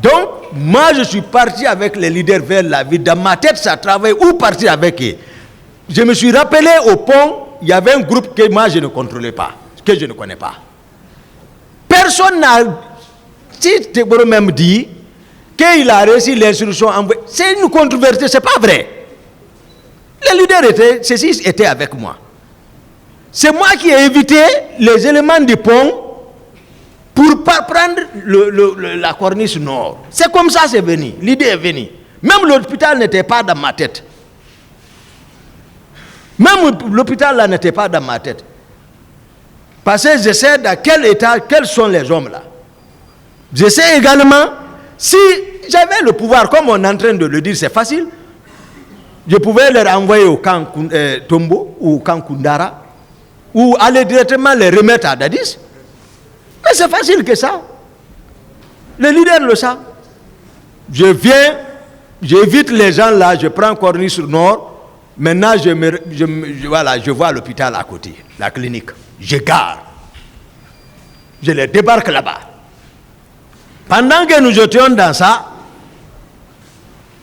Donc, moi, je suis parti avec les leaders vers la ville. Dans ma tête, ça travaille. Où partir avec eux? Je me suis rappelé au pont, il y avait un groupe que moi, je ne contrôlais pas, que je ne connais pas. Personne n'a... Si Tegboro même dit qu'il a reçu l'instruction envoyée, c'est une controverse, c'est pas vrai. Les leaders étaient avec moi. C'est moi qui ai évité les éléments du pont pour pas prendre la corniche nord. C'est comme ça c'est venu. L'idée est venue. Même l'hôpital n'était pas dans ma tête. Même l'hôpital là n'était pas dans ma tête. Parce que je sais dans quel état, quels sont les hommes là. Je sais également, si j'avais le pouvoir, comme on est en train de le dire, c'est facile, je pouvais les renvoyer au camp Tombo ou au camp Kundara, ou aller directement les remettre à Dadis. Mais c'est facile que ça. Les leaders le savent. Je viens, j'évite les gens là, je prends Corniche Nord. Maintenant, je vois l'hôpital à côté, la clinique. Je gare. Je les débarque là-bas. Pendant que nous étions dans ça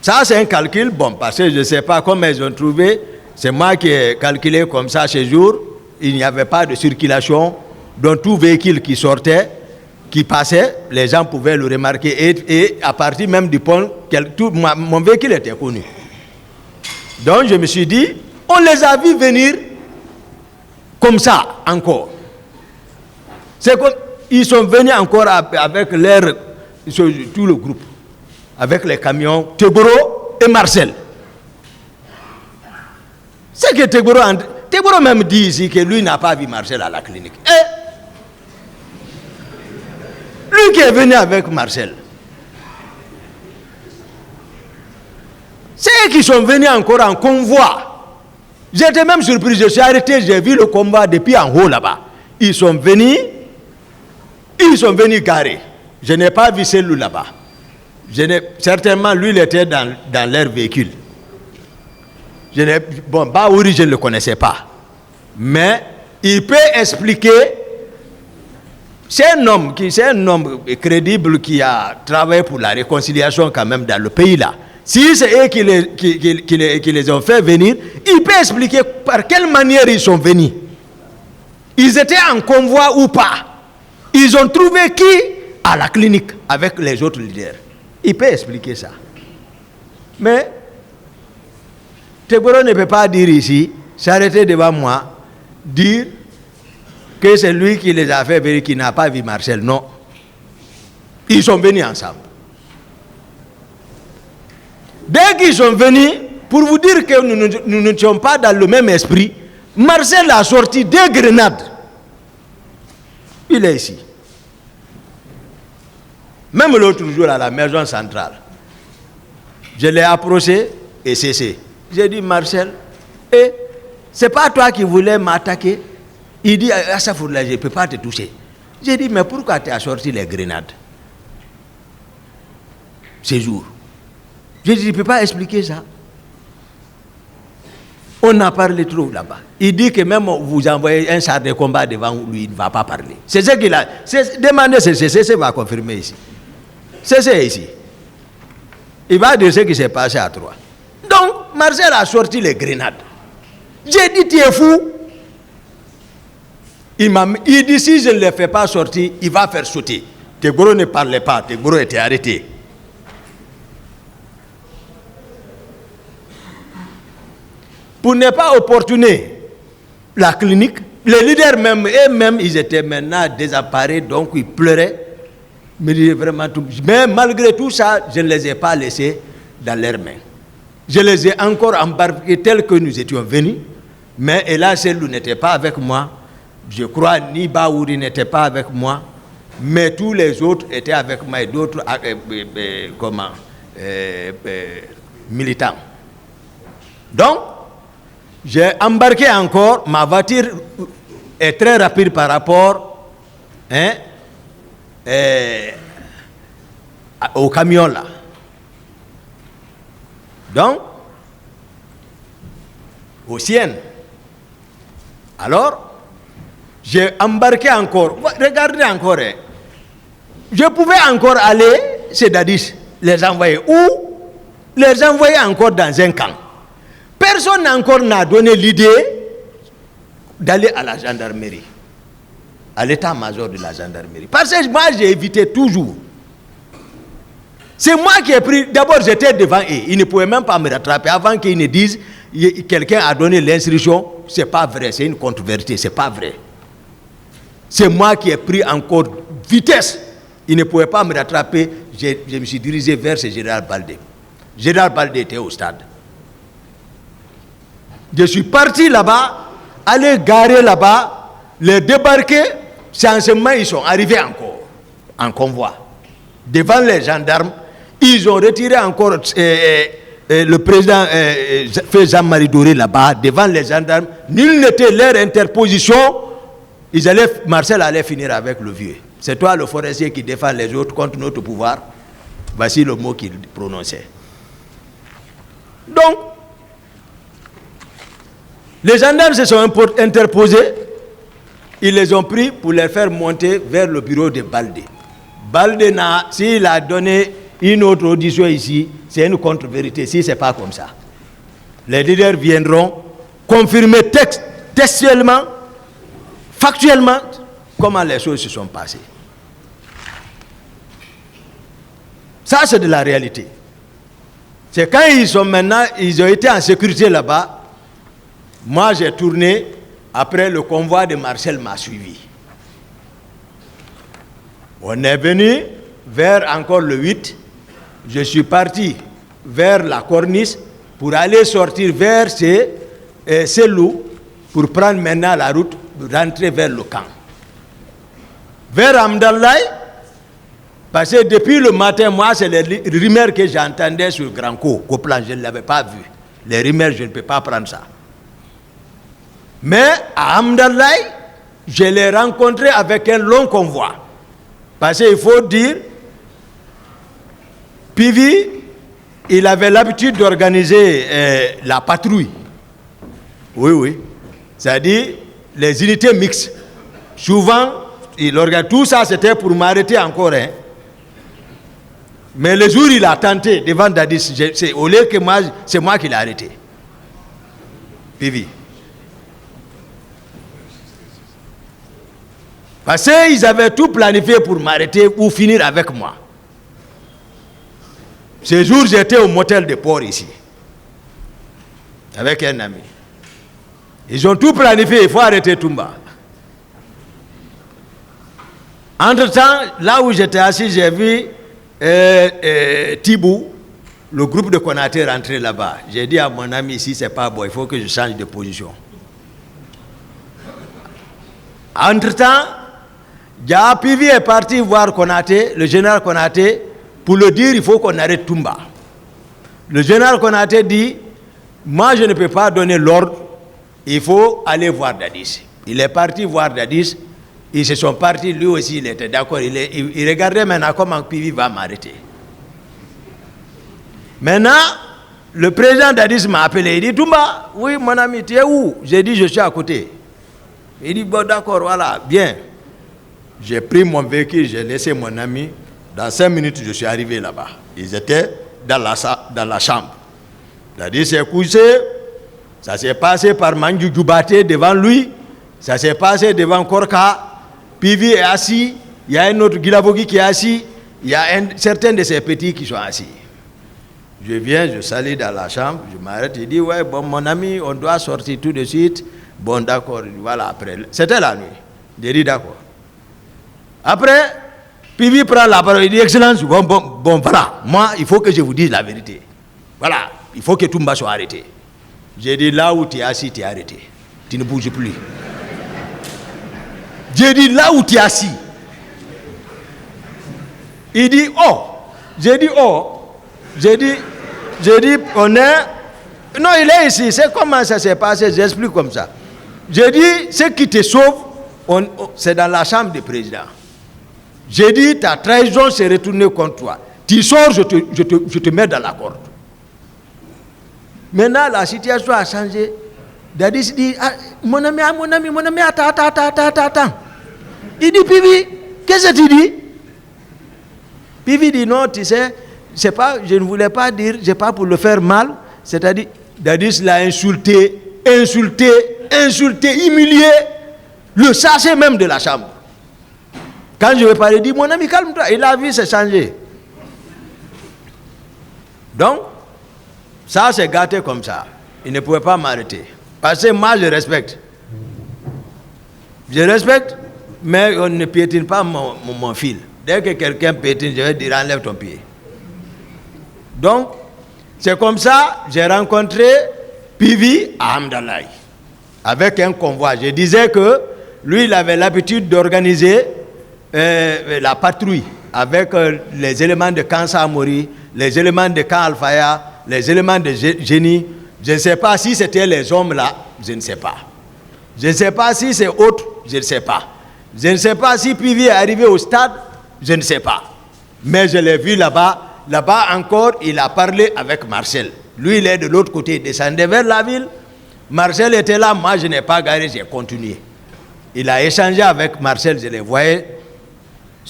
c'est un calcul, bon, parce que je ne sais pas comment ils ont trouvé. C'est moi qui ai calculé comme ça ce jour. Il n'y avait pas de circulation. Donc tout véhicule qui sortait, qui passait, les gens pouvaient le remarquer. Et à partir même du pont, mon véhicule était connu. Donc je me suis dit, on les a vus venir comme ça encore. C'est comme, ils sont venus encore avec tout le groupe, avec les camions, Tegboro et Marcel. C'est que Tegboro même dit ici que lui n'a pas vu Marcel à la clinique. Lui qui est venu avec Marcel. C'est eux qui sont venus encore en convoi. J'étais même surpris, je suis arrêté, j'ai vu le combat depuis en haut là-bas. Ils sont venus garer. Je n'ai pas vu celui là-bas. Certainement, lui, il était dans leur véhicule. Baouri, je ne le connaissais pas. Mais il peut expliquer. C'est un homme crédible qui a travaillé pour la réconciliation quand même dans le pays là. Si c'est eux qui les ont fait venir, il peut expliquer par quelle manière ils sont venus. Ils étaient en convoi ou pas. Ils ont trouvé qui à la clinique avec les autres leaders. Il peut expliquer ça. Mais Tegboro ne peut pas dire ici, s'arrêter devant moi, dire que c'est lui qui les a fait venir, qui n'a pas vu Marcel. Non. Ils sont venus ensemble. Dès qu'ils sont venus, pour vous dire que nous ne sommes pas dans le même esprit, Marcel a sorti 2 grenades. Il est ici. Même l'autre jour à la maison centrale, je l'ai approché et cessé. J'ai dit, Marcel, c'est pas toi qui voulais m'attaquer? Il dit, à ça, je ne peux pas te toucher. J'ai dit, mais pourquoi tu as sorti les grenades ces jours? J'ai dit, je ne peux pas expliquer ça. On a parlé trop là-bas. Il dit que même vous envoyez un char de combat devant lui, il ne va pas parler. C'est ce qu'il a. Demandez, c'est va confirmer ici. C'est ici. Il va dire ce qui s'est passé à Troyes. Donc, Marcel a sorti les grenades. J'ai dit, tu es fou. Il dit, si je ne les fais pas sortir, il va faire sauter. Tegboro ne parlait pas, Tegboro était arrêté. Pour ne pas opportuner la clinique, les leaders eux-mêmes, ils étaient maintenant désemparés, donc ils pleuraient. Mais malgré tout ça, je ne les ai pas laissés dans leurs mains. Je les ai encore embarqués tels que nous étions venus, mais hélas, celui n'était pas avec moi. Je crois ni Baouri n'était pas avec moi, mais tous les autres étaient avec moi et d'autres militants. Donc, j'ai embarqué encore, ma voiture est très rapide par rapport au camion là. Donc, aux siennes. Alors, j'ai embarqué encore. Regardez encore. Je pouvais encore aller c'est Dadis, les envoyer où? Les envoyer encore dans un camp. Personne encore n'a donné l'idée d'aller à la gendarmerie, à l'état-major de la gendarmerie. Parce que moi, j'ai évité toujours. C'est moi qui ai pris. D'abord, j'étais devant eux. Ils ne pouvaient même pas me rattraper avant qu'ils ne disent quelqu'un a donné l'instruction. C'est pas vrai, c'est une contre-vérité, c'est pas vrai. C'est moi qui ai pris encore vitesse. Ils ne pouvaient pas me rattraper. Je me suis dirigé vers ce général Baldé. Général Baldé était au stade. Je suis parti là-bas, aller garer là-bas, les débarquer. C'est en ce moment ils sont arrivés encore en convoi. Devant les gendarmes, ils ont retiré encore le président Jean-Marie Doré là-bas, devant les gendarmes. Nul n'était leur interposition. Marcel allait finir avec le vieux. C'est toi le forestier qui défend les autres contre notre pouvoir. Voici le mot qu'il prononçait. Donc, les gendarmes se sont interposés. Ils les ont pris pour les faire monter vers le bureau de Baldé. Baldé, s'il a donné une autre audition ici, c'est une contre-vérité. Si ce n'est pas comme ça, les leaders viendront confirmer textuellement, factuellement, comment les choses se sont passées. Ça, c'est de la réalité. C'est quand ils ont été en sécurité là-bas. Moi, j'ai tourné, après le convoi de Marcel m'a suivi. On est venu vers encore le 8. Je suis parti vers la corniche pour aller sortir vers ces loups pour prendre maintenant la route pour rentrer vers le camp. Vers Amdallaï, parce que depuis le matin, moi, c'est les rumeurs que j'entendais sur Grand Coplan, je ne l'avais pas vu. Les rumeurs, je ne peux pas prendre ça. Mais à Amdallaï, je l'ai rencontré avec un long convoi. Parce qu'il faut dire, Pivi, il avait l'habitude d'organiser la patrouille. Oui. C'est-à-dire les unités mixtes. Souvent, il organise tout ça, c'était pour m'arrêter encore. Hein. Mais le jour où il a tenté devant Dadis, au lieu que moi, c'est moi qui l'ai arrêté. Pivi. Parce qu'ils avaient tout planifié pour m'arrêter ou finir avec moi. Ce jour, j'étais au motel de port ici, avec un ami. Ils ont tout planifié, il faut arrêter Toumba. Entre-temps, là où j'étais assis, j'ai vu Thibou, le groupe de Konaté rentrer là-bas. J'ai dit à mon ami, ici, c'est pas bon, il faut que je change de position. Entre-temps, Pivi est parti voir Konaté, le général Konaté, pour le dire il faut qu'on arrête Toumba. Le général Konaté dit, moi je ne peux pas donner l'ordre, il faut aller voir Dadis. Il est parti voir Dadis, ils se sont partis, lui aussi il était d'accord, il regardait maintenant comment Pivi va m'arrêter. Maintenant, le président Dadis m'a appelé, il dit, Toumba, oui mon ami, tu es où? J'ai dit, je suis à côté. Il dit, bon d'accord, voilà, bien. J'ai pris mon véhicule, j'ai laissé mon ami. Dans 5 minutes, je suis arrivé là-bas. Ils étaient dans la chambre. Dadis s'est couché. Ça s'est passé par Mandjou Djoubaté devant lui. Ça s'est passé devant Korka. Pivi est assis. Il y a un autre Guilavogi qui est assis. Il y a certains de ces petits qui sont assis. Je viens, je salue dans la chambre. Je m'arrête. Il dit, ouais, bon, mon ami, on doit sortir tout de suite. Bon, d'accord, voilà, après. C'était la nuit. J'ai dit, d'accord. Après, Pivi prend la parole, il dit, Excellence, bon, voilà, moi, il faut que je vous dise la vérité. Voilà, il faut que Toumba soit arrêté. J'ai dit, là où tu es assis, tu es arrêté. Tu ne bouges plus. J'ai dit, là où tu es assis. Il dit, oh. J'ai dit, oh. J'ai dit, on est... Non, il est ici. C'est comment ça s'est passé, j'explique comme ça. J'ai dit, ce qui te sauve, c'est dans la chambre du président. J'ai dit, ta trahison s'est retournée contre toi. Tu sors, je te mets dans la corde. Maintenant, la situation a changé. Dadis dit, ah, mon ami, attends. Il dit, Pivi, qu'est-ce que tu dis? Pivi dit non, tu sais, je ne voulais pas dire, c'est pas pour le faire mal, c'est-à-dire, Dadis l'a insulté, humilié, le chassé même de la chambre. Quand je vais parler, il dit, mon ami, calme-toi, il a vu, c'est changé. Donc, ça c'est gâté comme ça. Il ne pouvait pas m'arrêter. Parce que moi, je respecte. Je respecte, mais on ne piétine pas mon fil. Dès que quelqu'un piétine, je vais dire, enlève ton pied. Donc, c'est comme ça, j'ai rencontré Pivi à Hamdalaï, avec un convoi. Je disais que lui, il avait l'habitude d'organiser la patrouille avec les éléments de camp Samori, les éléments de camp Alfaya, les éléments de génie. Je ne sais pas si c'était les hommes là, je ne sais pas. Je ne sais pas si c'est autre, je ne sais pas. Je ne sais pas si Pivi est arrivé au stade, je ne sais pas. Mais je l'ai vu là-bas. Là-bas encore, il a parlé avec Marcel. Lui, il est de l'autre côté, il descendait vers la ville. Marcel était là, moi je n'ai pas garé, j'ai continué. Il a échangé avec Marcel, je les voyais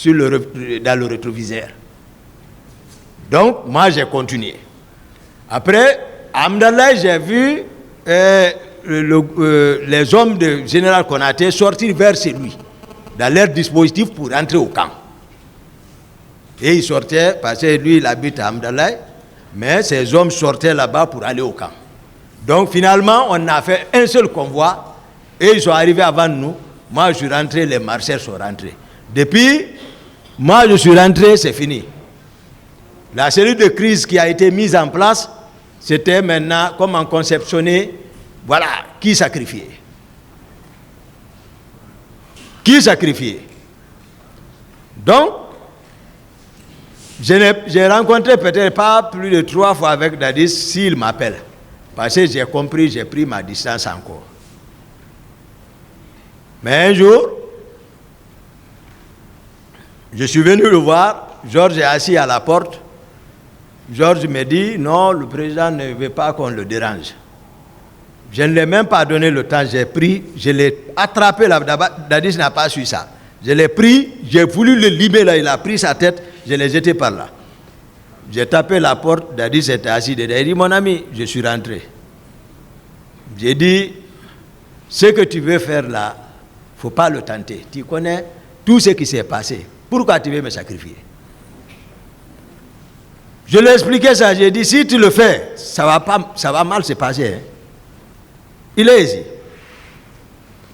dans le rétroviseur. Donc, moi j'ai continué. Après, à Hamdalaï, j'ai vu les hommes de Général Konaté sortir vers chez lui, dans leur dispositif pour rentrer au camp. Et ils sortaient, parce que lui il habite à Hamdalaï, mais ces hommes sortaient là-bas pour aller au camp. Donc finalement, on a fait un seul convoi, et ils sont arrivés avant nous. Moi je suis rentré, les marcheurs sont rentrés. Depuis, moi je suis rentré, c'est fini. La cellule de crise qui a été mise en place, c'était maintenant comment conceptionner, voilà, qui sacrifier. Qui sacrifier. Donc, j'ai rencontré peut-être pas plus de 3 fois avec Dadis s'il m'appelle. Parce que j'ai compris, j'ai pris ma distance encore. Mais un jour, je suis venu le voir, Georges est assis à la porte. Georges me dit, non, le président ne veut pas qu'on le dérange. Je ne l'ai même pas donné le temps, j'ai pris, je l'ai attrapé là, Dadis n'a pas su ça. Je l'ai pris, j'ai voulu le limer là, il a pris sa tête, je l'ai jeté par là. J'ai tapé la porte, Dadis était assis dedans. Il dit, mon ami, je suis rentré. J'ai dit, ce que tu veux faire là, il ne faut pas le tenter. Tu connais tout ce qui s'est passé. Pourquoi tu veux me sacrifier? Je lui ai expliqué ça, j'ai dit, si tu le fais, ça va mal se passer. Hein. Il est ici.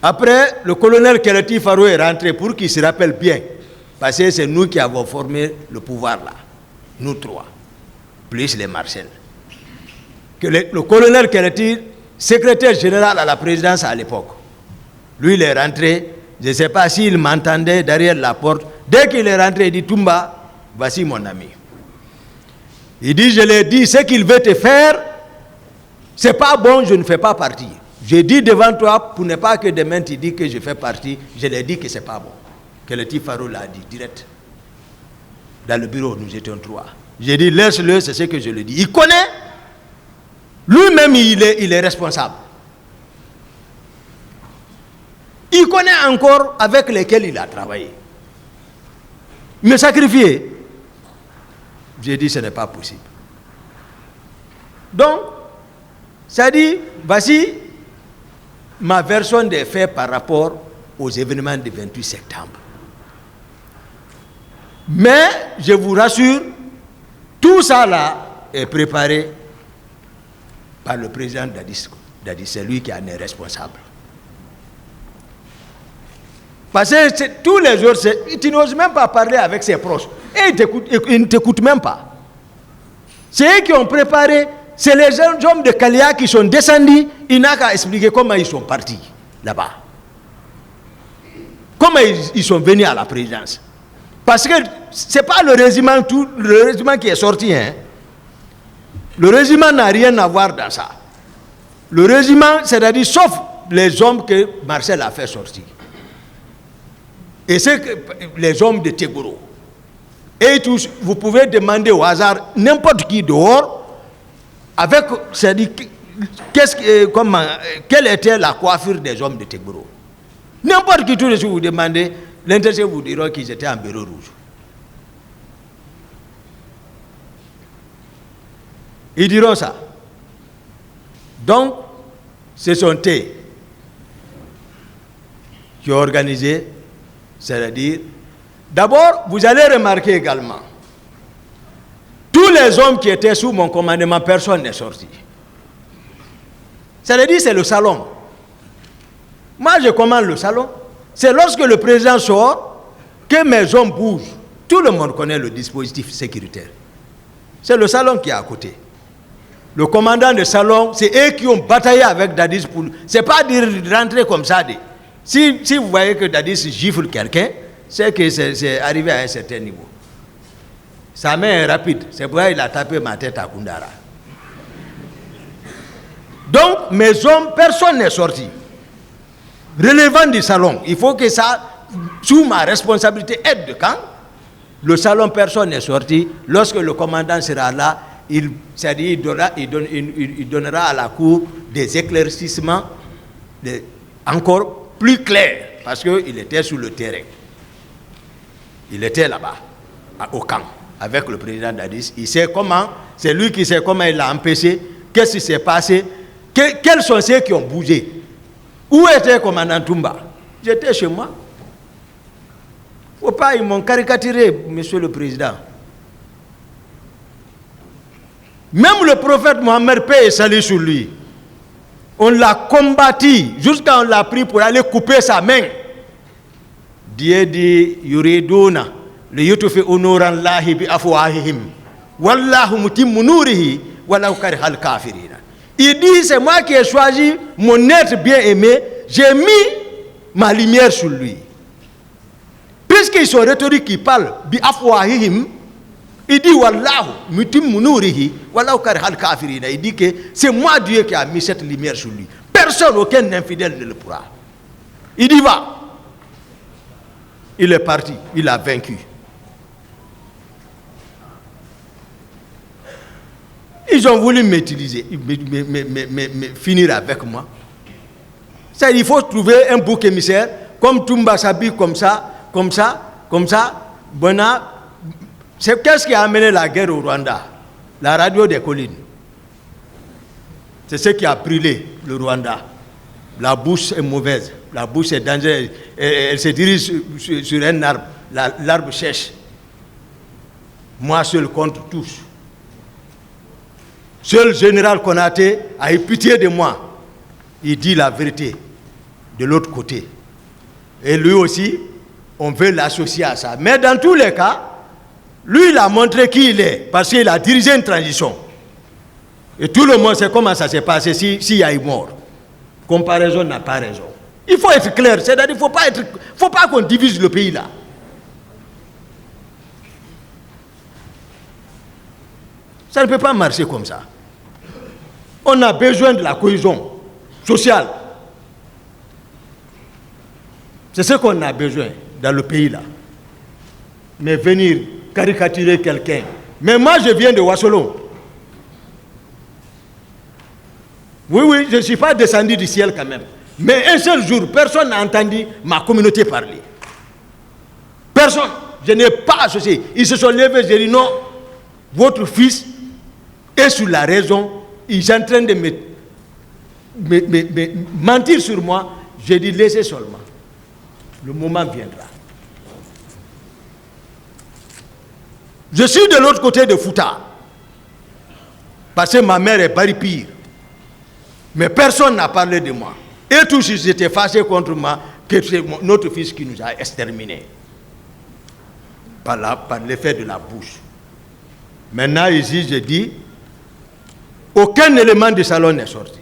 Après, le colonel Keleti Faro est rentré pour qu'il se rappelle bien. Parce que c'est nous qui avons formé le pouvoir là. Nous 3. Plus les Marcel. Le colonel Keleti, secrétaire général à la présidence à l'époque. Lui, il est rentré. Je ne sais pas s'il m'entendait derrière la porte. Dès qu'il est rentré, il dit, Toumba, voici mon ami. Il dit, je l'ai dit, ce qu'il veut te faire, c'est pas bon, je ne fais pas partie. J'ai dit devant toi, pour ne pas que demain tu dis que je fais partie, je l'ai dit que c'est pas bon. Que le Tifaro l'a dit direct. Dans le bureau, nous étions 3. J'ai dit, laisse-le, c'est ce que je lui dis. Il connaît, lui-même il est responsable. Il connaît encore avec lesquels il a travaillé. Me sacrifier, j'ai dit, ce n'est pas possible. Donc, ça dit, voici ma version des faits par rapport aux événements du 28 septembre. Mais, je vous rassure, tout ça là est préparé par le président Dadis. C'est lui qui en est responsable. Parce que tous les jours, tu n'oses même pas parler avec ses proches. Et ils ne t'écoutent même pas. C'est eux qui ont préparé. C'est les jeunes hommes de Kalia qui sont descendus. Il n'a qu'à expliquer comment ils sont partis là-bas. Comment ils sont venus à la présidence. Parce que ce n'est pas le régiment qui est sorti. Hein. Le régiment n'a rien à voir dans ça. Le régiment, c'est-à-dire sauf les hommes que Marcel a fait sortir. Et c'est les hommes de Tegouro. Et tous, vous pouvez demander au hasard n'importe qui dehors, avec, c'est-à-dire, quelle était la coiffure des hommes de Tegouro. N'importe qui, tout de suite, vous demandez, l'intéressé vous dira qu'ils étaient en béret rouge. Ils diront ça. Donc, ce sont eux qui ont organisé, c'est-à-dire, d'abord, vous allez remarquer également, tous les hommes qui étaient sous mon commandement, personne n'est sorti. C'est-à-dire, c'est le salon. Moi, je commande le salon. C'est lorsque le président sort que mes hommes bougent. Tout le monde connaît le dispositif sécuritaire. C'est le salon qui est à côté. Le commandant de salon, c'est eux qui ont bataillé avec Dadis pour... C'est pas dire rentrer comme ça. Si vous voyez que Dadis gifle quelqu'un, c'est que c'est arrivé à un certain niveau. Sa main est rapide. C'est pourquoi il a tapé ma tête à Koundara. Donc, mes hommes, personne n'est sorti. Relevant du salon, il faut que ça, sous ma responsabilité, aide de camp. Le salon, personne n'est sorti. Lorsque le commandant sera là, il donnera à la cour des éclaircissements encore plus clairs, parce qu'il était sur le terrain. Il était là-bas, au camp, avec le président Dadis. Il sait comment, c'est lui qui sait comment il l'a empêché, qu'est-ce qui s'est passé, quels sont ceux qui ont bougé. Où était le commandant Toumba? J'étais chez moi. Faut pas, ils m'ont caricaturé, monsieur le président. Même le prophète Mohammed, paix et salut sur lui, on l'a combattu jusqu'à on l'a pris pour aller couper sa main. Dieu dit, yuriduna li yutfi unuran lahi bi afwahihim wallahu mutimmu nurihi walau karihal kafirina. Il dit, c'est moi qui ai choisi mon être bien-aimé, j'ai mis ma lumière sur lui. Puisqu'ils sont rhétoriques qui parlent bi afwahihim, il dit wallahu mutimmu nurihi walau karihal kafirina. Il dit que c'est moi Dieu qui a mis cette lumière sur lui. Personne, aucun infidèle ne le pourra. Il dit va. Il est parti, il a vaincu. Ils ont voulu m'utiliser, finir avec moi. Ça, il faut trouver un bouc émissaire, comme Toumba s'habille comme ça. C'est qu'est-ce qui a amené la guerre au Rwanda? La radio des collines. C'est ce qui a brûlé le Rwanda. La bouche est mauvaise, la bouche est dangereuse. Elle se dirige sur un arbre, l'arbre sèche. Moi seul contre tous. Seul général Konaté a eu pitié de moi. Il dit la vérité de l'autre côté. Et lui aussi, on veut l'associer à ça. Mais dans tous les cas, lui, il a montré qui il est, parce qu'il a dirigé une transition. Et tout le monde sait comment ça s'est passé s'il y a eu mort. Comparaison n'a pas raison. Il faut être clair, c'est-à-dire qu'il ne faut pas qu'on divise le pays là. Ça ne peut pas marcher comme ça. On a besoin de la cohésion sociale. C'est ce qu'on a besoin dans le pays là. Mais venir caricaturer quelqu'un. Mais moi je viens de Wassolon. Oui, je ne suis pas descendu du ciel quand même. Mais un seul jour, personne n'a entendu ma communauté parler. Personne. Je n'ai pas associé. Ils se sont levés, j'ai dit non, votre fils est sur la raison. Ils sont en train de me mentir sur moi. J'ai dit laissez seulement. Le moment viendra. Je suis de l'autre côté de Fouta. Parce que ma mère est Bari-Pire. Mais personne n'a parlé de moi. Et tous ils étaient fâchés contre moi, que c'est notre fils qui nous a exterminés. Par l'effet de la bouche. Maintenant, ici, je dis, aucun élément du salon n'est sorti.